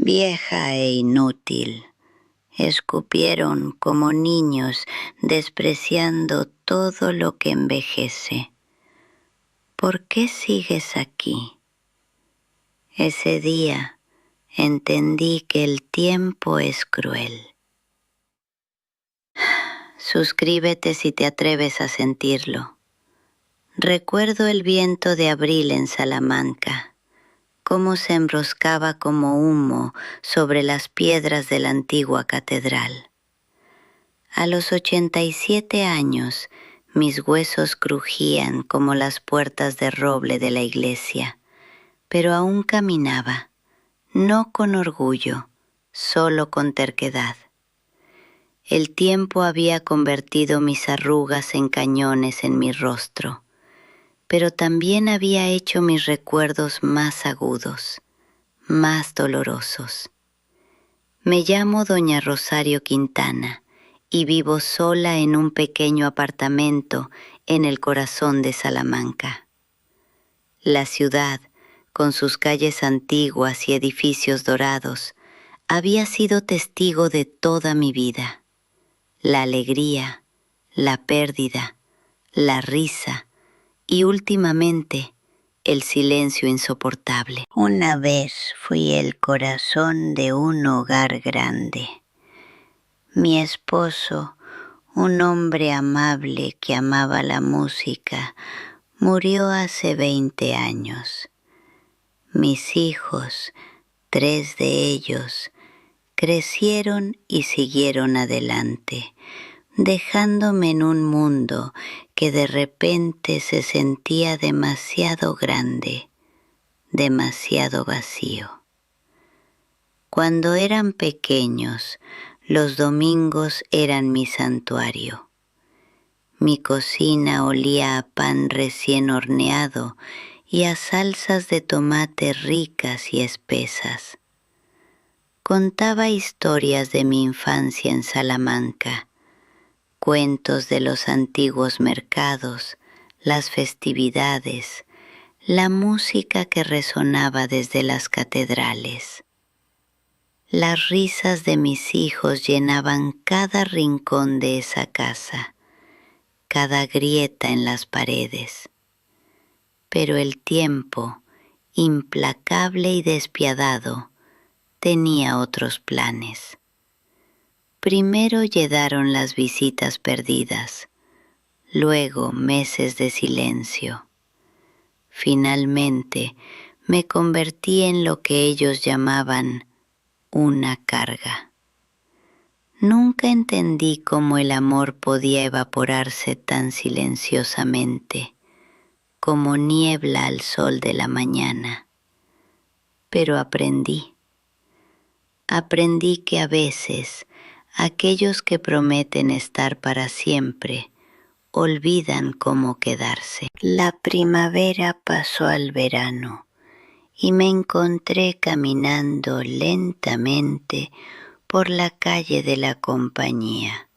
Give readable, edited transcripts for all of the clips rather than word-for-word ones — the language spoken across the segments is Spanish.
Vieja e inútil, escupieron como niños despreciando todo lo que envejece. ¿Por qué sigues aquí? Ese día entendí que el tiempo es cruel. Suscríbete si te atreves a sentirlo. Recuerdo el viento de abril en Salamanca, cómo se enroscaba como humo sobre las piedras de la antigua catedral. A los 87 años, mis huesos crujían como las puertas de roble de la iglesia, pero aún caminaba, no con orgullo, solo con terquedad. El tiempo había convertido mis arrugas en cañones en mi rostro, pero también había hecho mis recuerdos más agudos, más dolorosos. Me llamo Doña Rosario Quintana y vivo sola en un pequeño apartamento en el corazón de Salamanca. La ciudad, con sus calles antiguas y edificios dorados, había sido testigo de toda mi vida. La alegría, la pérdida, la risa y últimamente el silencio insoportable. Una vez fui el corazón de un hogar grande. Mi esposo, un hombre amable que amaba la música, murió hace 20 años. Mis hijos, 3 de ellos, crecieron y siguieron adelante, dejándome en un mundo que de repente se sentía demasiado grande, demasiado vacío. Cuando eran pequeños, los domingos eran mi santuario. Mi cocina olía a pan recién horneado y a salsas de tomate ricas y espesas. Contaba historias de mi infancia en Salamanca, cuentos de los antiguos mercados, las festividades, la música que resonaba desde las catedrales. Las risas de mis hijos llenaban cada rincón de esa casa, cada grieta en las paredes. Pero el tiempo, implacable y despiadado, tenía otros planes. Primero llegaron las visitas perdidas, luego meses de silencio. Finalmente me convertí en lo que ellos llamaban una carga. Nunca entendí cómo el amor podía evaporarse tan silenciosamente, como niebla al sol de la mañana. Pero aprendí que a veces aquellos que prometen estar para siempre olvidan cómo quedarse. La primavera pasó al verano y me encontré caminando lentamente por la calle de la Compañía,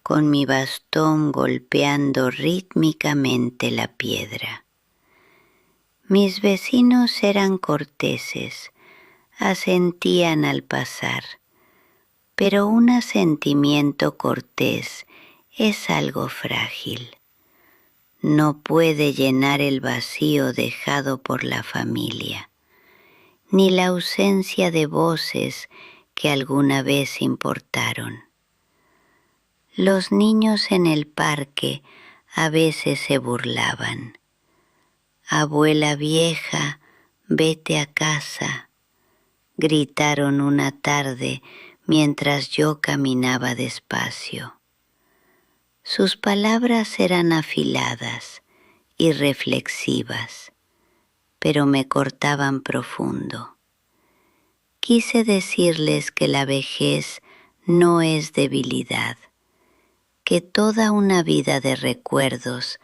con mi bastón golpeando rítmicamente la piedra. Mis vecinos eran corteses, asentían al pasar, pero un asentimiento cortés es algo frágil. No puede llenar el vacío dejado por la familia, ni la ausencia de voces que alguna vez importaron. Los niños en el parque a veces se burlaban. Abuela vieja, vete a casa, gritaron una tarde mientras yo caminaba despacio. Sus palabras eran afiladas y reflexivas, pero me cortaban profundo. Quise decirles que la vejez no es debilidad, que toda una vida de recuerdos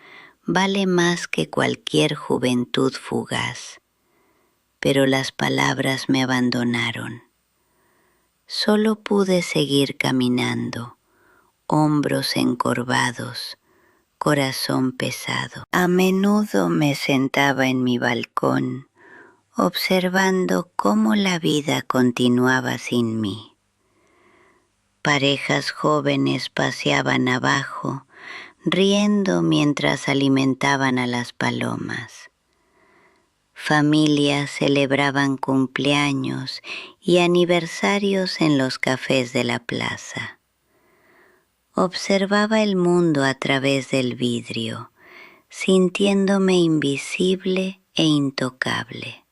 vale más que cualquier juventud fugaz. Pero las palabras me abandonaron. Solo pude seguir caminando, hombros encorvados, corazón pesado. A menudo me sentaba en mi balcón, observando cómo la vida continuaba sin mí. Parejas jóvenes paseaban abajo, riendo mientras alimentaban a las palomas. Familias celebraban cumpleaños y aniversarios en los cafés de la plaza. Observaba el mundo a través del vidrio, sintiéndome invisible e intocable.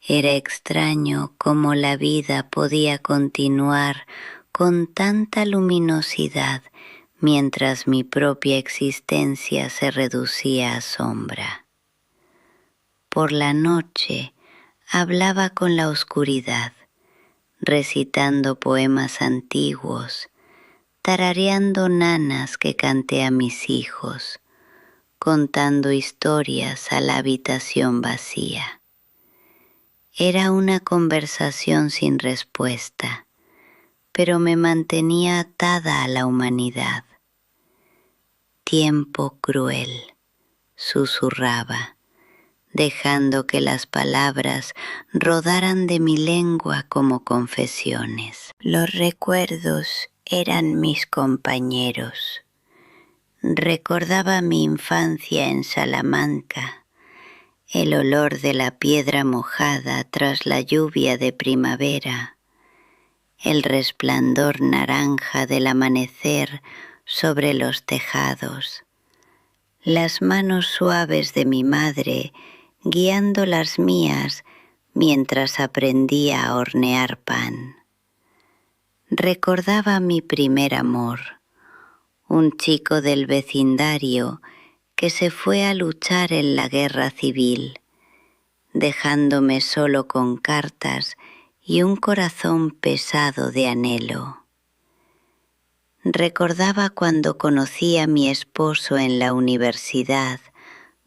Era extraño cómo la vida podía continuar con tanta luminosidad mientras mi propia existencia se reducía a sombra. Por la noche hablaba con la oscuridad, recitando poemas antiguos, tarareando nanas que canté a mis hijos, contando historias a la habitación vacía. Era una conversación sin respuesta, pero me mantenía atada a la humanidad. Tiempo cruel, susurraba, dejando que las palabras rodaran de mi lengua como confesiones. Los recuerdos eran mis compañeros. Recordaba mi infancia en Salamanca, el olor de la piedra mojada tras la lluvia de primavera, el resplandor naranja del amanecer sobre los tejados, las manos suaves de mi madre guiando las mías mientras aprendía a hornear pan. Recordaba mi primer amor, un chico del vecindario que se fue a luchar en la guerra civil, dejándome solo con cartas y un corazón pesado de anhelo. Recordaba cuando conocí a mi esposo en la universidad,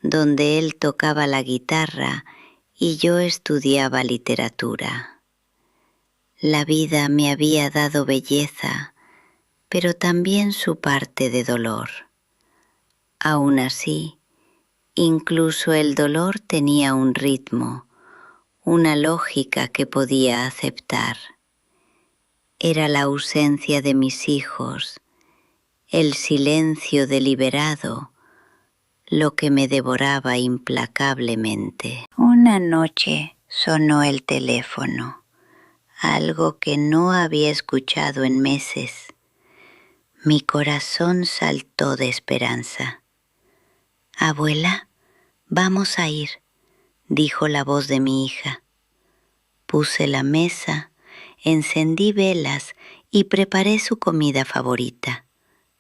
donde él tocaba la guitarra y yo estudiaba literatura. La vida me había dado belleza, pero también su parte de dolor. Aún así, incluso el dolor tenía un ritmo, una lógica que podía aceptar. Era la ausencia de mis hijos, el silencio deliberado, lo que me devoraba implacablemente. Una noche sonó el teléfono, algo que no había escuchado en meses. Mi corazón saltó de esperanza. «Abuela, vamos a ir», dijo la voz de mi hija. Puse la mesa, encendí velas y preparé su comida favorita: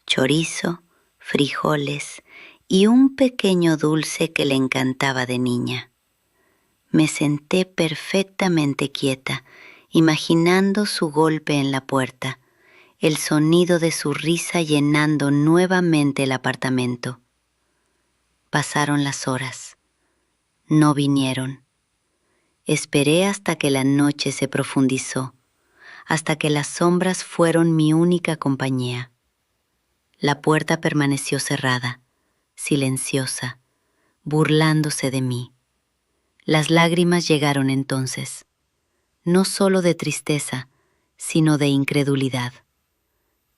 chorizo, frijoles y un pequeño dulce que le encantaba de niña. Me senté perfectamente quieta, imaginando su golpe en la puerta, el sonido de su risa llenando nuevamente el apartamento. Pasaron las horas. No vinieron. Esperé hasta que la noche se profundizó, hasta que las sombras fueron mi única compañía. La puerta permaneció cerrada, silenciosa, burlándose de mí. Las lágrimas llegaron entonces, no solo de tristeza, sino de incredulidad.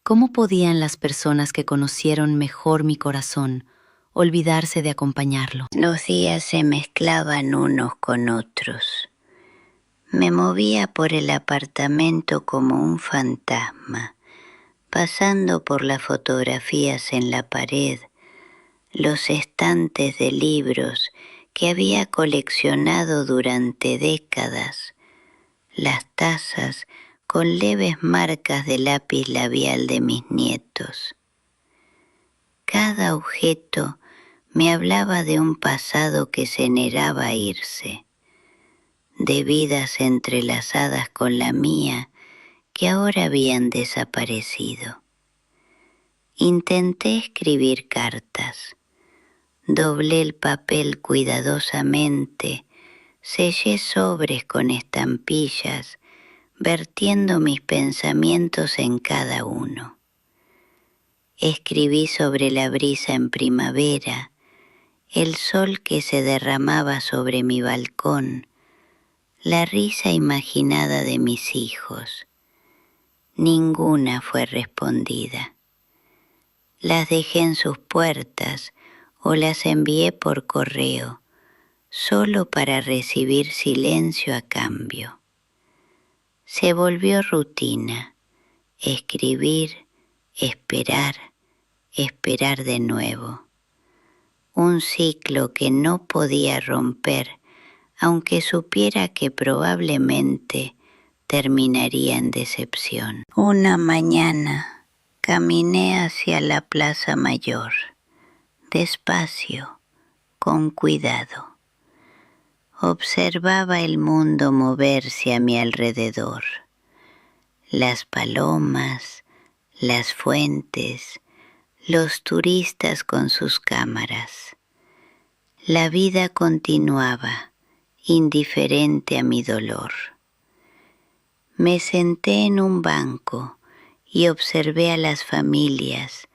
¿Cómo podían las personas que conocieron mejor mi corazón olvidarse de acompañarlo? Los días se mezclaban unos con otros. Me movía por el apartamento como un fantasma, pasando por las fotografías en la pared, los estantes de libros que había coleccionado durante décadas, las tazas con leves marcas de lápiz labial de mis nietos. Cada objeto me hablaba de un pasado que se negaba a irse, de vidas entrelazadas con la mía que ahora habían desaparecido. Intenté escribir cartas. Doblé el papel cuidadosamente, sellé sobres con estampillas, vertiendo mis pensamientos en cada uno. Escribí sobre la brisa en primavera, el sol que se derramaba sobre mi balcón la risa imaginada de mis hijos. Ninguna fue respondida. Las dejé en sus puertas o las envié por correo, solo para recibir silencio a cambio. Se volvió rutina, escribir, esperar, esperar de nuevo. Un ciclo que no podía romper, aunque supiera que probablemente terminaría en decepción. Una mañana caminé hacia la Plaza Mayor, despacio, con cuidado. Observaba el mundo moverse a mi alrededor. Las palomas, las fuentes, los turistas con sus cámaras. La vida continuaba, indiferente a mi dolor. Me senté en un banco y observé a las familias,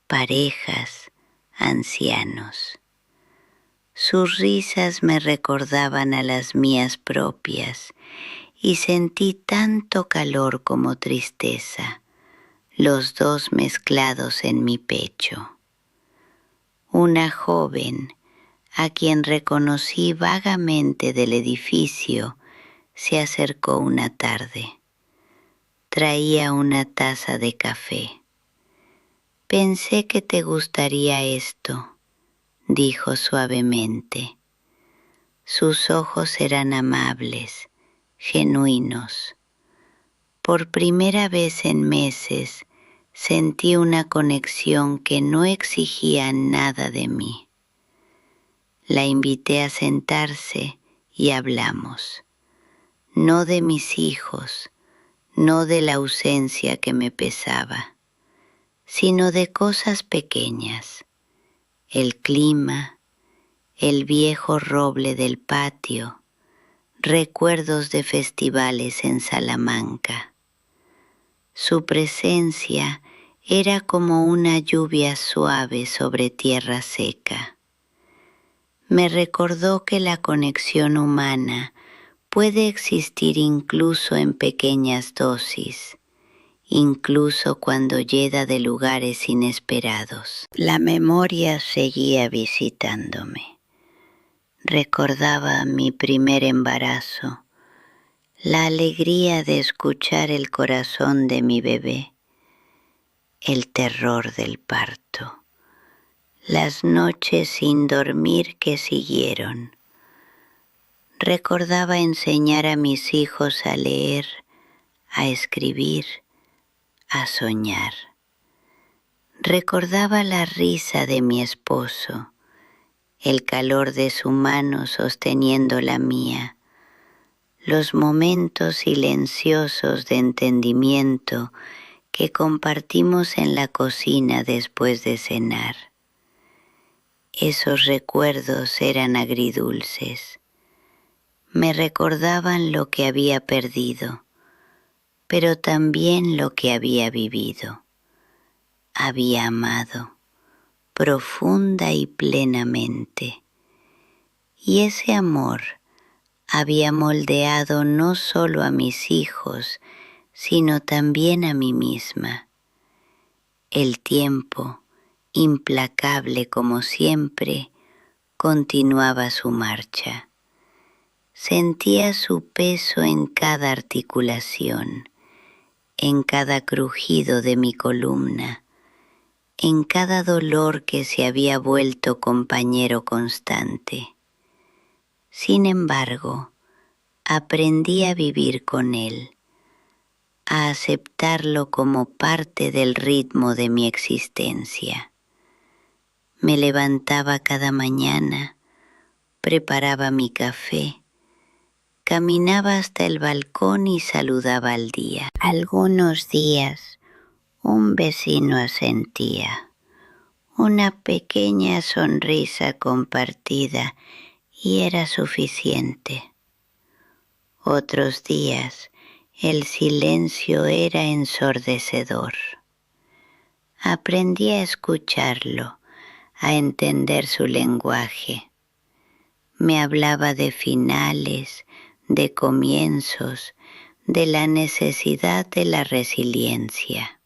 parejas, ancianos. Sus risas me recordaban a las mías propias y sentí tanto calor como tristeza, los dos mezclados en mi pecho. Una joven, a quien reconocí vagamente del edificio, se acercó una tarde. Traía una taza de café. «Pensé que te gustaría esto», dijo suavemente. Sus ojos eran amables, genuinos. Por primera vez en meses sentí una conexión que no exigía nada de mí. La invité a sentarse y hablamos. No de mis hijos, no de la ausencia que me pesaba, sino de cosas pequeñas. El clima, el viejo roble del patio, recuerdos de festivales en Salamanca. Su presencia era como una lluvia suave sobre tierra seca. Me recordó que la conexión humana puede existir incluso en pequeñas dosis, incluso cuando llega de lugares inesperados. La memoria seguía visitándome. Recordaba mi primer embarazo, la alegría de escuchar el corazón de mi bebé, el terror del parto, las noches sin dormir que siguieron. Recordaba enseñar a mis hijos a leer, a escribir, a soñar. Recordaba la risa de mi esposo, el calor de su mano sosteniendo la mía, los momentos silenciosos de entendimiento que compartimos en la cocina después de cenar. Esos recuerdos eran agridulces. Me recordaban lo que había perdido, pero también lo que había vivido. Había amado, profunda y plenamente. Y ese amor había moldeado no solo a mis hijos, sino también a mí misma. El tiempo, implacable como siempre, continuaba su marcha. Sentía su peso en cada articulación, en cada crujido de mi columna, en cada dolor que se había vuelto compañero constante. Sin embargo, aprendí a vivir con él, a aceptarlo como parte del ritmo de mi existencia. Me levantaba cada mañana, preparaba mi café, caminaba hasta el balcón y saludaba al día. Algunos días un vecino asentía, una pequeña sonrisa compartida y era suficiente. Otros días el silencio era ensordecedor. Aprendí a escucharlo, a entender su lenguaje. Me hablaba de finales, de comienzos, de la necesidad de la resiliencia.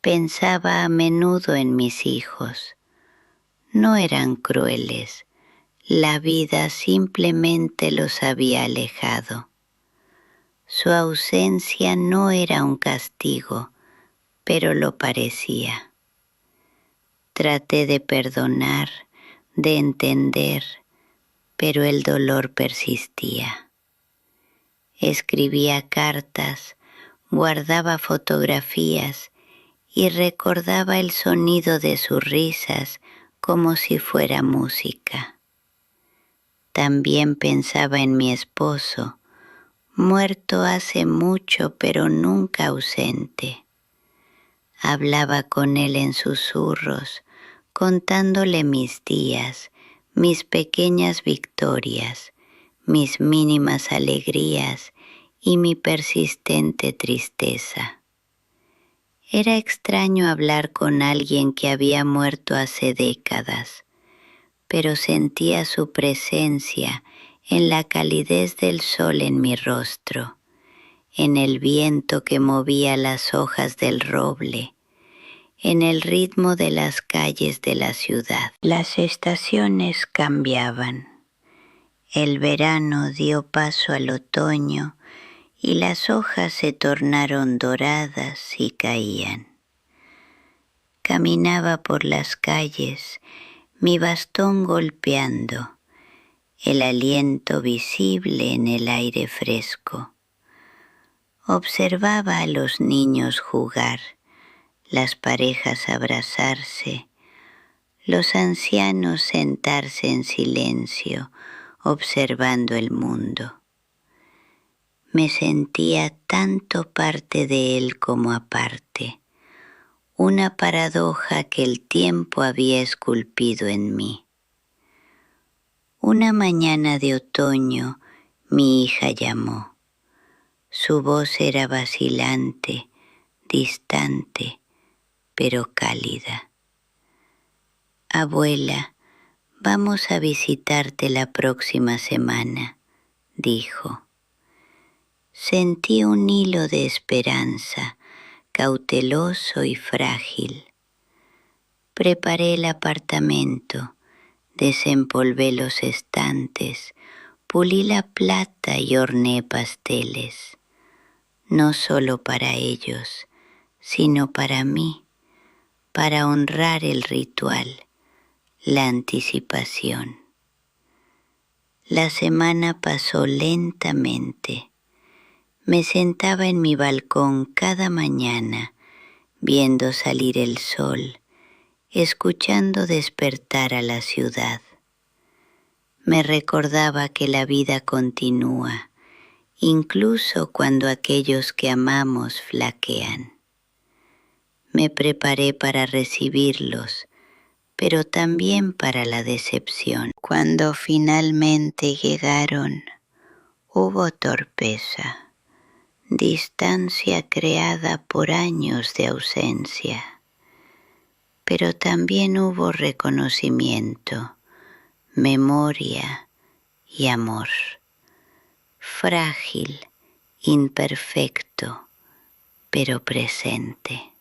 Pensaba a menudo en mis hijos. No eran crueles, la vida simplemente los había alejado. Su ausencia no era un castigo, pero lo parecía. Traté de perdonar, de entender, pero el dolor persistía. Escribía cartas, guardaba fotografías y recordaba el sonido de sus risas como si fuera música. También pensaba en mi esposo, muerto hace mucho pero nunca ausente. Hablaba con él en susurros, contándole mis días, mis pequeñas victorias, mis mínimas alegrías y mi persistente tristeza. Era extraño hablar con alguien que había muerto hace décadas, pero sentía su presencia en la calidez del sol en mi rostro, en el viento que movía las hojas del roble, en el ritmo de las calles de la ciudad. Las estaciones cambiaban. El verano dio paso al otoño y las hojas se tornaron doradas y caían. Caminaba por las calles, mi bastón golpeando, el aliento visible en el aire fresco. Observaba a los niños jugar, las parejas abrazarse, los ancianos sentarse en silencio, observando el mundo. Me sentía tanto parte de él como aparte, una paradoja que el tiempo había esculpido en mí. Una mañana de otoño, mi hija llamó. Su voz era vacilante, distante, pero cálida. Abuela, vamos a visitarte la próxima semana, dijo. Sentí un hilo de esperanza, cauteloso y frágil. Preparé el apartamento, desempolvé los estantes, pulí la plata y horneé pasteles, no solo para ellos, sino para mí, para honrar el ritual, la anticipación. La semana pasó lentamente. Me sentaba en mi balcón cada mañana, viendo salir el sol, escuchando despertar a la ciudad. Me recordaba que la vida continúa, incluso cuando aquellos que amamos flaquean. Me preparé para recibirlos, pero también para la decepción. Cuando finalmente llegaron, hubo torpeza. Distancia creada por años de ausencia, pero también hubo reconocimiento, memoria y amor, frágil, imperfecto, pero presente.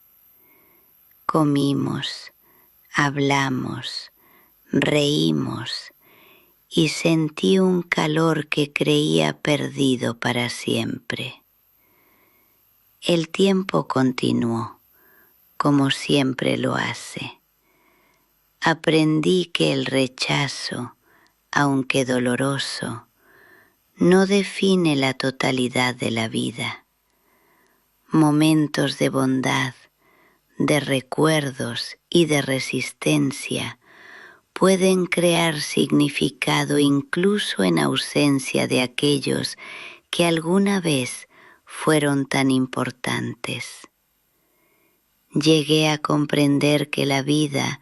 Comimos, hablamos, reímos y sentí un calor que creía perdido para siempre. El tiempo continuó, como siempre lo hace. Aprendí que el rechazo, aunque doloroso, no define la totalidad de la vida. Momentos de bondad, de recuerdos y de resistencia pueden crear significado incluso en ausencia de aquellos que alguna vez fueron tan importantes. Llegué a comprender que la vida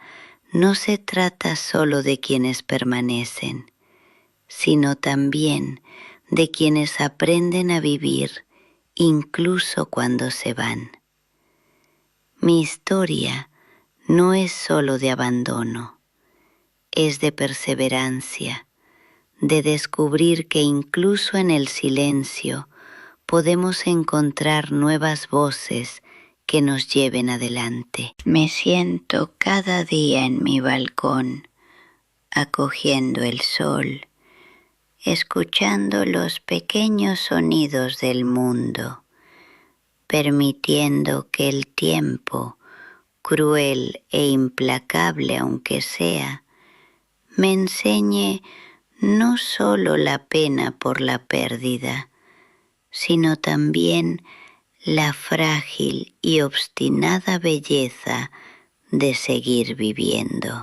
no se trata solo de quienes permanecen, sino también de quienes aprenden a vivir incluso cuando se van. Mi historia no es solo de abandono, es de perseverancia, de descubrir que incluso en el silencio podemos encontrar nuevas voces que nos lleven adelante. Me siento cada día en mi balcón, acogiendo el sol, escuchando los pequeños sonidos del mundo, permitiendo que el tiempo, cruel e implacable aunque sea, me enseñe no solo la pena por la pérdida, sino también la frágil y obstinada belleza de seguir viviendo.